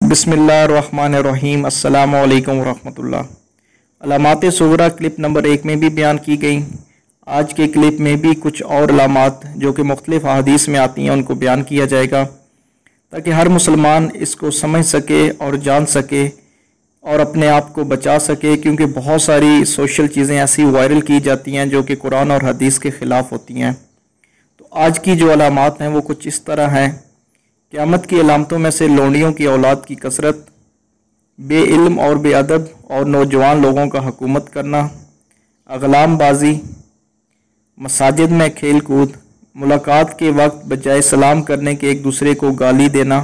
बिस्मिल्लाहिर्रहमानिर्रहीम। अस्सलामु अलैकुम वरहमतुल्लाह। अलामात सुगरा क्लिप नंबर 1 में भी बयान की गई। आज के क्लिप में भी कुछ और अलामात जो कि मुख्तलिफ अहादीस में आती हैं उनको बयान किया जाएगा ताकि हर मुसलमान इसको समझ सके और जान सके और अपने आप को बचा सके, क्योंकि बहुत सारी सोशल चीज़ें ऐसी वायरल की जाती हैं जो कि कुरान और हदीस के ख़िलाफ़ होती हैं। तो आज की जो अलामात हैं वो कुछ इस तरह हैं। क़यामत की अलामतों में से लोंडियों की औलाद की कसरत, बेइल्म और बेअदब और नौजवान लोगों का हुकूमत करना, अगलाम बाजी, मसाजिद में खेल कूद, मुलाकात के वक्त बजाय सलाम करने के एक दूसरे को गाली देना,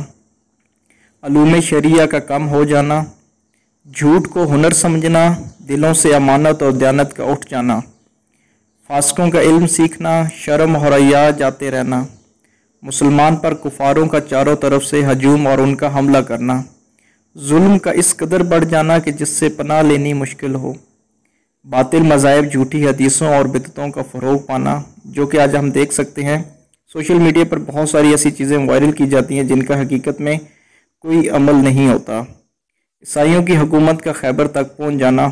अलूम शरिया का कम हो जाना, झूठ को हुनर समझना, दिलों से अमानत और दयानत का उठ जाना, फास्कों का इल्म सीखना, शर्म और हया जाते रहना, मुसलमान पर कुफारों का चारों तरफ से हजूम और उनका हमला करना, जुल्म का इस कदर बढ़ जाना कि जिससे पनाह लेनी मुश्किल हो, बातिल मज़ाहिब, झूठी हदीसों और बिदअतों का फ़रोग़ पाना, जो कि आज हम देख सकते हैं सोशल मीडिया पर बहुत सारी ऐसी चीज़ें वायरल की जाती हैं जिनका हकीकत में कोई अमल नहीं होता। ईसाइयों की हुकूमत का खैबर तक पहुँच जाना,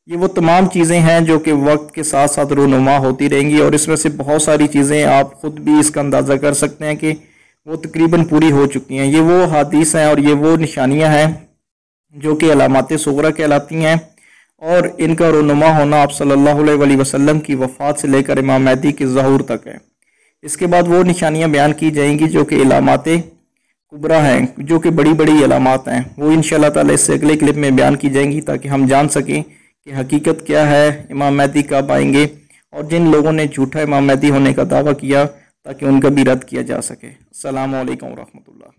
ये वो तमाम चीज़ें हैं जो कि वक्त के साथ साथ रूनुमा होती रहेंगी और इसमें से बहुत सारी चीज़ें आप ख़ुद भी इसका अंदाज़ा कर सकते हैं कि वो तकरीबन पूरी हो चुकी हैं। ये वो हदीस हैं और ये वो निशानियां हैं जो कि अलामात सुगरा कहलाती हैं और इनका रूनुमा होना आप सल्लल्लाहु अलैहि वसल्लम की वफ़ात से लेकर इमाम महदी के ज़हूर तक है। इसके बाद वो निशानियाँ बयान की जाएंगी जो कि अलामात कुबरा हैं, जो कि बड़ी बड़ी अलामात हैं। वो इंशाअल्लाह ताला इससे अगले क्लिप में बयान की जाएंगी ताकि हम जान सकें कि हकीकत क्या है, इमाम महदी कब आएंगे और जिन लोगों ने झूठा इमाम महदी होने का दावा किया ताकि उनका भी रद्द किया जा सके। अस्सलामु अलैकुम वरहमतुल्लाह।